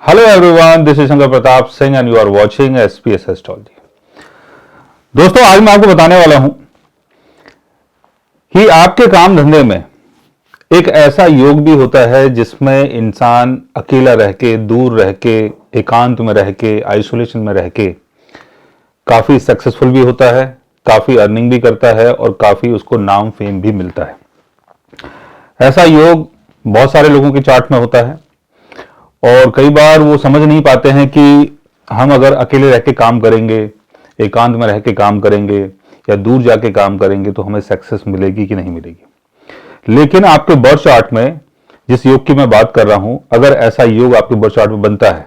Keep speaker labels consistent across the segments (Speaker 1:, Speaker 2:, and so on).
Speaker 1: Hello everyone, this is Shankar Pratap Singh and you are watching SPS astrology. दोस्तों, आज मैं आपको बताने वाला हूं कि आपके काम धंधे में एक ऐसा योग भी होता है जिसमें इंसान अकेला रह के, दूर रह के, एकांत में रह के, आइसोलेशन में रह के काफी सक्सेसफुल भी होता है, काफी अर्निंग भी करता है और काफी उसको नाम फेम भी मिलता है। ऐसा योग बहुत सारे लोगों के चार्ट में होता है और कई बार वो समझ नहीं पाते हैं कि हम अगर अकेले रह के काम करेंगे, एकांत में रह के काम करेंगे या दूर जाके काम करेंगे तो हमें सक्सेस मिलेगी कि नहीं मिलेगी। लेकिन आपके बर्थ चार्ट में जिस योग की मैं बात कर रहा हूं, अगर ऐसा योग आपके बर्थ चार्ट में बनता है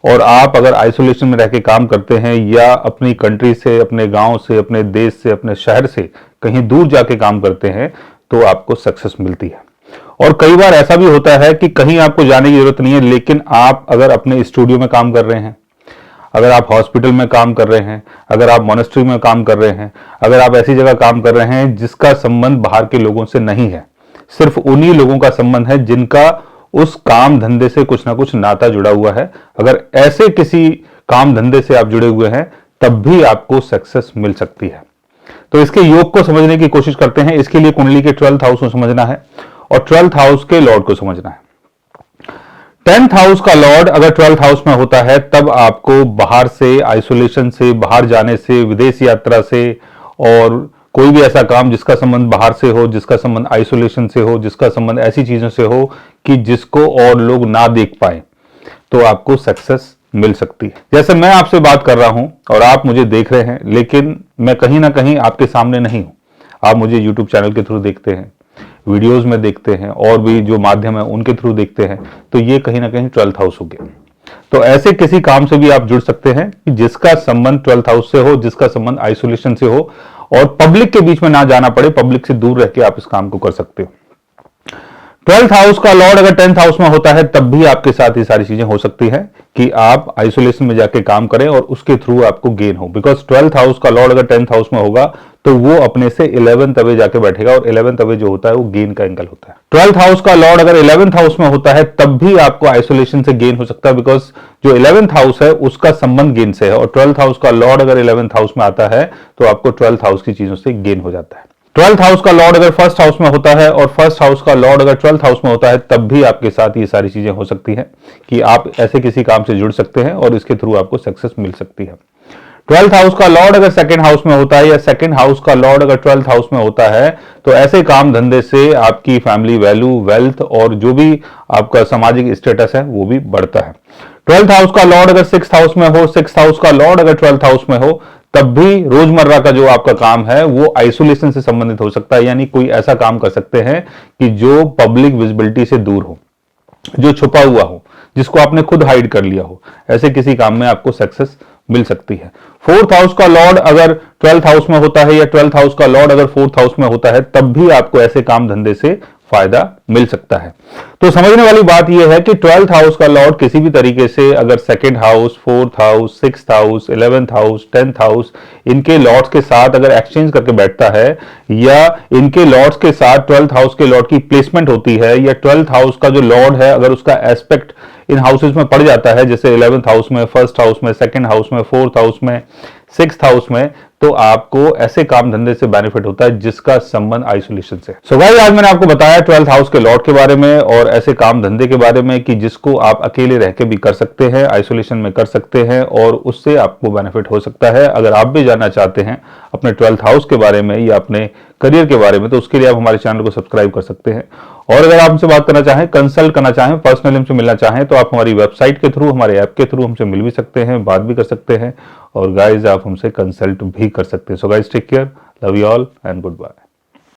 Speaker 1: और आप अगर आइसोलेशन में रह के काम करते हैं या अपनी कंट्री से, अपने गांव से, अपने देश से, अपने शहर से कहीं दूर जाके काम करते हैं तो आपको सक्सेस मिलती है। और कई बार ऐसा भी होता है कि कहीं आपको जाने की जरूरत नहीं है, लेकिन आप अगर अपने स्टूडियो में काम कर रहे हैं, अगर आप हॉस्पिटल में काम कर रहे हैं, अगर आप मॉनेस्ट्री में काम कर रहे हैं, अगर आप ऐसी जगह काम कर रहे हैं जिसका संबंध बाहर के लोगों से नहीं है, सिर्फ उन्हीं लोगों का संबंध है जिनका उस काम धंधे से कुछ ना कुछ नाता जुड़ा हुआ है, अगर ऐसे किसी काम धंधे से आप जुड़े हुए हैं तब भी आपको सक्सेस मिल सकती है। तो इसके योग को समझने की कोशिश करते हैं। इसके लिए कुंडली के 12th हाउस को समझना है और 12th हाउस के लॉर्ड को समझना है। 10th हाउस का लॉर्ड अगर 12th हाउस में होता है तब आपको बाहर से, आइसोलेशन से, बाहर जाने से, विदेश यात्रा से और कोई भी ऐसा काम जिसका संबंध बाहर से हो, जिसका संबंध आइसोलेशन से हो, जिसका संबंध ऐसी चीजों से हो कि जिसको और लोग ना देख पाए, तो आपको सक्सेस मिल सकती है। जैसे मैं आपसे बात कर रहा हूं और आप मुझे देख रहे हैं, लेकिन मैं कहीं ना कहीं आपके सामने नहीं हूं। आप मुझे यूट्यूब चैनल के थ्रू देखते हैं, वीडियोस में देखते हैं और भी जो माध्यम है उनके थ्रू देखते हैं, तो ये कहीं ना कहीं 12th हाउस हो गया। तो ऐसे किसी काम से भी आप जुड़ सकते हैं कि जिसका संबंध 12th हाउस से हो, जिसका संबंध आइसोलेशन से हो और पब्लिक के बीच में ना जाना पड़े, पब्लिक से दूर रह के आप इस काम को कर सकते हो। 12th हाउस का लॉर्ड अगर 10th हाउस में होता है तब भी आपके साथ ये सारी चीजें हो सकती है कि आप आइसोलेशन में जाके काम करें और उसके थ्रू आपको गेन हो। बिकॉज 12th हाउस का लॉर्ड अगर 10th हाउस में होगा तो वो अपने से 11th अवे जाके बैठेगा और 11th अवे जो होता है वो गेन का एंगल होता है। 12th हाउस का लॉर्ड अगर 11th हाउस में होता है तब भी आपको आइसोलेशन से गेन हो सकता है, बिकॉज जो 11th हाउस है उसका संबंध गेन से है और 12th हाउस का लॉर्ड अगर 11th हाउस में आता है तो आपको 12th हाउस की चीजों से गेन हो जाता है। 12th हाउस का लॉर्ड अगर 1st हाउस में होता है और 1st हाउस का लॉर्ड अगर 12th हाउस में होता है तब भी आपके साथ ये सारी चीजें हो सकती हैं कि आप ऐसे किसी काम से जुड़ सकते हैं और इसके थ्रू आपको सक्सेस मिल सकती है। 12th हाउस का लॉर्ड अगर 2nd हाउस में होता है या 2nd हाउस का लॉर्ड अगर 12th हाउस में होता है तो ऐसे काम धंधे से आपकी फैमिली वैल्यू, वेल्थ और जो भी आपका सामाजिक स्टेटस है वो भी बढ़ता है। 12th हाउस का लॉर्ड अगर 6th हाउस में हो, 6th हाउस का लॉर्ड अगर 12th हाउस में हो, तब भी रोजमर्रा का जो आपका काम है वो आइसोलेशन से संबंधित हो सकता है। यानी कोई ऐसा काम कर सकते हैं कि जो पब्लिक विजिबिलिटी से दूर हो, जो छुपा हुआ हो, जिसको आपने खुद हाइड कर लिया हो, ऐसे किसी काम में आपको सक्सेस मिल सकती है। 4th हाउस का लॉर्ड अगर 12th हाउस में होता है या 12th हाउस का लॉर्ड अगर 4th हाउस में होता है तब भी आपको ऐसे काम धंधे से फायदा मिल सकता है। तो समझने वाली बात यह है कि 12th हाउस का लॉर्ड किसी भी तरीके से अगर 2nd house, 4th house, 6th house, 11th house, 10th house इनके लॉर्ड्स के साथ अगर एक्सचेंज करके बैठता है या इनके लॉर्ड्स के साथ 12th हाउस के लॉर्ड की प्लेसमेंट होती है या 12th हाउस का जो लॉर्ड है अगर उसका एस्पेक्ट इन हाउसेस में पड़ जाता है, जैसे 11th हाउस में, 1st हाउस में, 2nd हाउस में, 4th हाउस में, 6th हाउस में, तो आपको ऐसे काम धंधे से बेनिफिट होता है जिसका संबंध आइसोलेशन से। सो गाइस, आज मैंने आपको बताया 12th हाउस के लॉर्ड के बारे में और ऐसे काम धंधे के बारे में कि जिसको आप अकेले रह के भी कर सकते हैं, आइसोलेशन में कर सकते हैं और उससे आपको बेनिफिट हो सकता है। अगर आप भी जानना चाहते हैं अपने 12th हाउस के बारे में या अपने करियर के बारे में तो उसके लिए आप हमारे चैनल को सब्सक्राइब कर सकते हैं। और अगर आप हमसे बात करना चाहें, कंसल्ट करना चाहें, पर्सनली हमसे मिलना चाहें तो आप हमारी वेबसाइट के थ्रू, हमारे ऐप के थ्रू हमसे मिल भी सकते हैं, बात भी कर सकते हैं और गाइज आप हमसे कंसल्ट भी कर सकते हैं। So guys, take care, love you all and good bye.